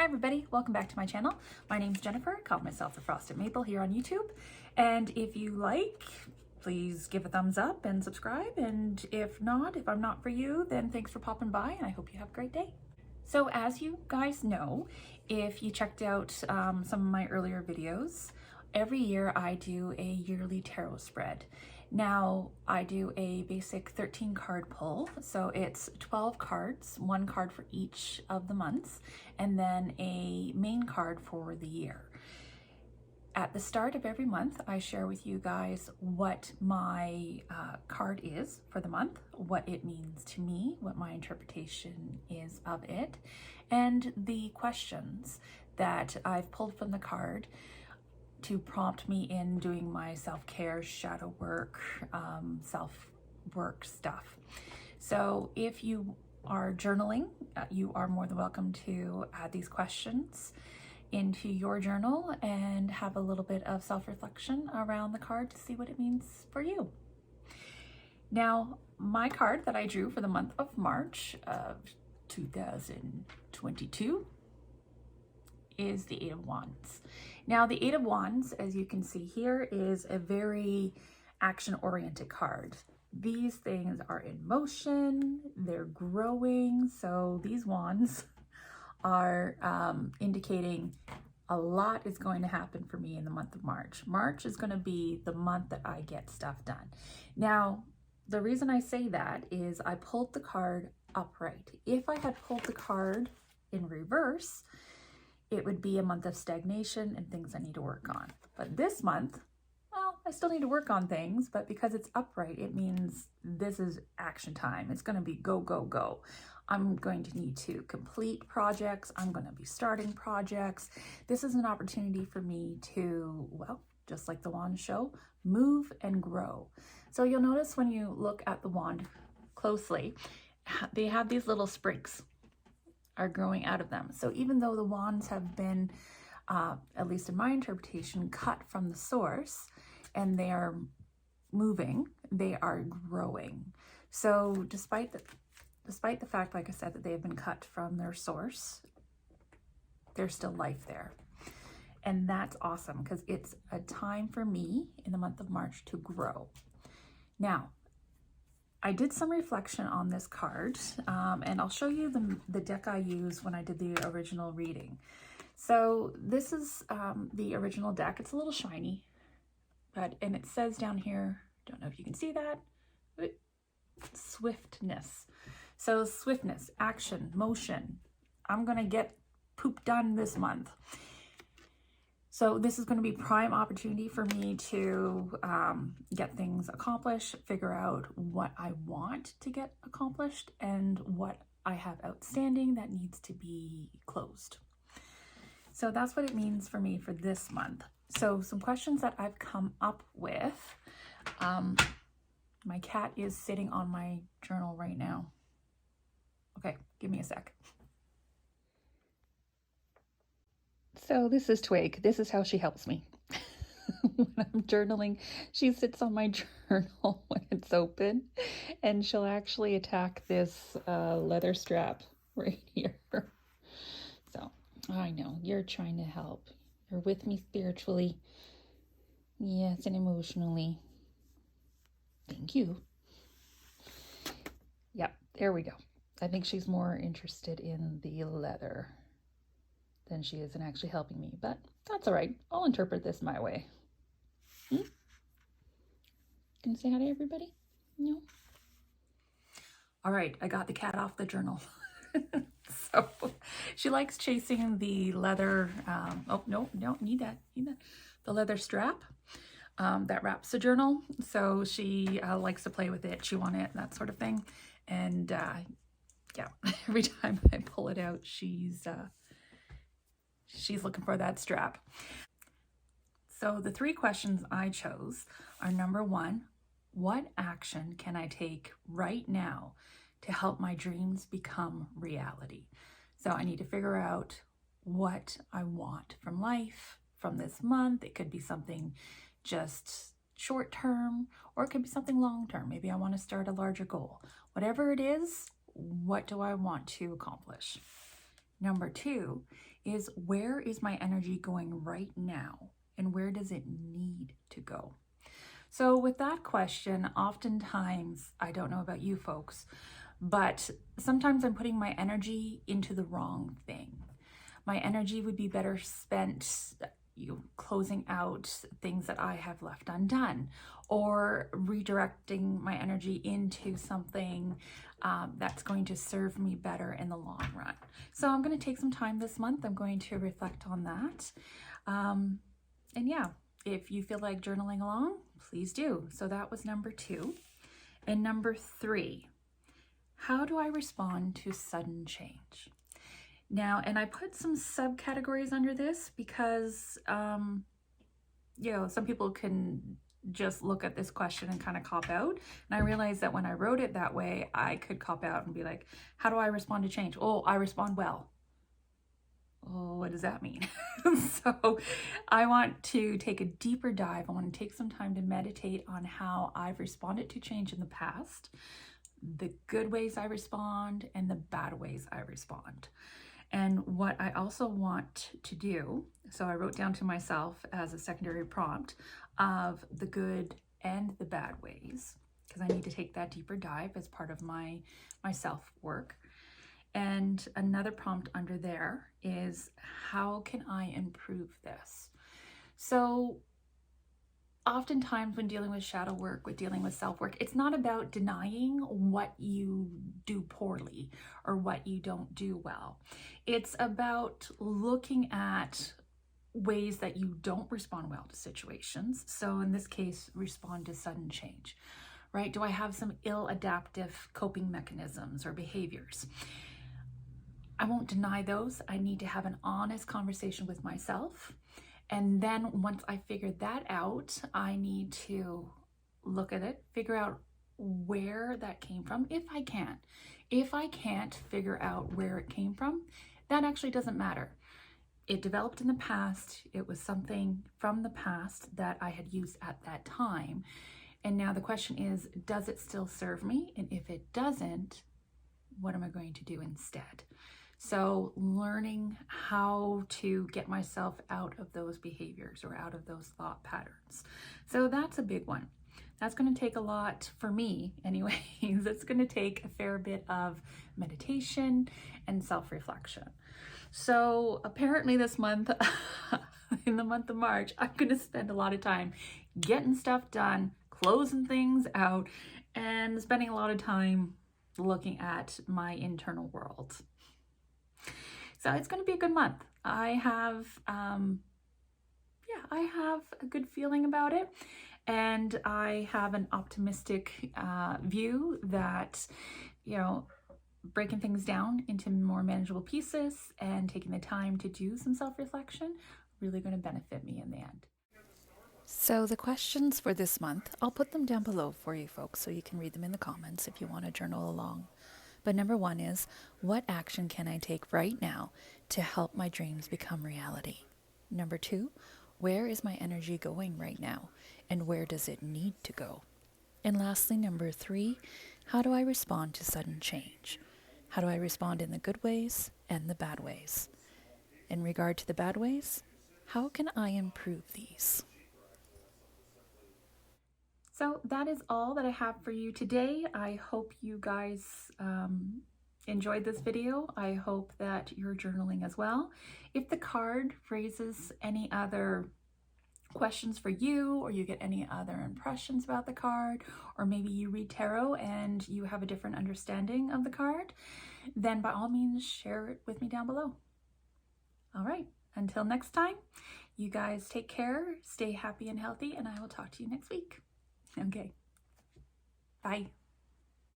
Hi everybody, welcome back to my channel. My name's Jennifer, I call myself the Frosted Maple here on YouTube. And if you like, please give a thumbs up and subscribe. And if not, if I'm not for you, then thanks for popping by and I hope you have a great day. So as you guys know, if you checked out some of my earlier videos, every year I do a yearly tarot spread. Now I do a basic 13 card pull, so it's 12 cards, one card for each of the months, and then a main card for the year. At the start of every month, I share with you guys what my card is for the month, what it means to me, what my interpretation is of it, and the questions that I've pulled from the card to prompt me in doing my self-care, shadow work, self-work stuff. So if you are journaling, you are more than welcome to add these questions into your journal and have a little bit of self-reflection around the card to see what it means for you. Now, my card that I drew for the month of March of 2022 is the Eight of Wands. Now, the Eight of Wands, as you can see here, is a very action-oriented card. These things are in motion, they're growing, so these wands are indicating a lot is going to happen for me in the month of March. March is going to be the month that I get stuff done. Now, the reason I say that is I pulled the card upright. If I had pulled the card in reverse, it would be a month of stagnation and things I need to work on. But this month, well, I still need to work on things, but because it's upright, it means this is action time. It's going to be go, go, go. I'm going to need to complete projects. I'm going to be starting projects. This is an opportunity for me to, well, just like the wand show, move and grow. So you'll notice when you look at the wand closely, they have these little sprigs are growing out of them. So even though the wands have been, at least in my interpretation, cut from the source and they are moving, they are growing. So despite the fact, like I said, that they have been cut from their source, there's still life there. And that's awesome because it's a time for me in the month of March to grow. Now, I did some reflection on this card, and I'll show you the deck I used when I did the original reading. So this is the original deck. It's a little shiny, and it says down here, don't know if you can see that, swiftness. So swiftness, action, motion. I'm gonna get poop done this month. So this is going to be prime opportunity for me to get things accomplished, figure out what I want to get accomplished and what I have outstanding that needs to be closed. So that's what it means for me for this month. So some questions that I've come up with. My cat is sitting on my journal right now. Okay, give me a sec. So this is Twig. This is how she helps me. When I'm journaling, she sits on my journal when it's open and she'll actually attack this leather strap right here. So I know you're trying to help. You're with me spiritually. Yes, and emotionally. Thank you. Yep, there we go. I think she's more interested in the leather than she is in actually helping me, but that's all right. I'll interpret this my way. Can you say hi to everybody? No? All right, I got the cat off the journal. So she likes chasing the leather, oh, no, need that. The leather strap that wraps the journal. So she likes to play with it, chew on it, that sort of thing. And yeah, every time I pull it out, she's looking for that strap. So the three questions I chose are: number one, what action can I take right now to help my dreams become reality? So I need to figure out what I want from life, from this month. It could be something just short term, or it could be something long term. Maybe I want to start a larger goal. Whatever it is, what do I want to accomplish? Number 2 is, where is my energy going right now? And where does it need to go? So with that question, oftentimes, I don't know about you folks, but sometimes I'm putting my energy into the wrong thing. My energy would be better spent closing out things that I have left undone, or redirecting my energy into something that's going to serve me better in the long run. So I'm going to take some time this month. I'm going to reflect on that. And yeah, if you feel like journaling along, please do. So that was number 2. And number 3, how do I respond to sudden change? Now, and I put some subcategories under this because, some people can just look at this question and kind of cop out. And I realized that when I wrote it that way, I could cop out and be like, how do I respond to change? Oh, I respond well. Oh, what does that mean? So I want to take a deeper dive. I want to take some time to meditate on how I've responded to change in the past, the good ways I respond and the bad ways I respond. And what I also want to do, so I wrote down to myself as a secondary prompt of the good and the bad ways, because I need to take that deeper dive as part of my self work. And another prompt under there is, how can I improve this? So oftentimes when dealing with shadow work, with dealing with self-work, it's not about denying what you do poorly or what you don't do well. It's about looking at ways that you don't respond well to situations. So in this case, respond to sudden change, right? Do I have some ill adaptive coping mechanisms or behaviors? I won't deny those. I need to have an honest conversation with myself. And then once I figured that out, I need to look at it, figure out where that came from, if I can. If I can't figure out where it came from, that actually doesn't matter. It developed in the past. It was something from the past that I had used at that time. And now the question is, does it still serve me? And if it doesn't, what am I going to do instead? So learning how to get myself out of those behaviors or out of those thought patterns. So that's a big one. That's going to take a lot for me anyways. It's going to take a fair bit of meditation and self-reflection. So apparently this month, in the month of March, I'm going to spend a lot of time getting stuff done, closing things out, and spending a lot of time looking at my internal world. So it's going to be a good month. I have a good feeling about it. And I have an optimistic view that, breaking things down into more manageable pieces and taking the time to do some self-reflection really going to benefit me in the end. So the questions for this month, I'll put them down below for you folks so you can read them in the comments if you want to journal along. But number 1 is, what action can I take right now to help my dreams become reality? Number 2, where is my energy going right now, and where does it need to go? And lastly, number 3, how do I respond to sudden change? How do I respond in the good ways and the bad ways? In regard to the bad ways, how can I improve these? So that is all that I have for you today. I hope you guys enjoyed this video. I hope that you're journaling as well. If the card raises any other questions for you, or you get any other impressions about the card, or maybe you read tarot and you have a different understanding of the card, then by all means share it with me down below. All right, until next time, you guys take care, stay happy and healthy, and I will talk to you next week. Okay, bye.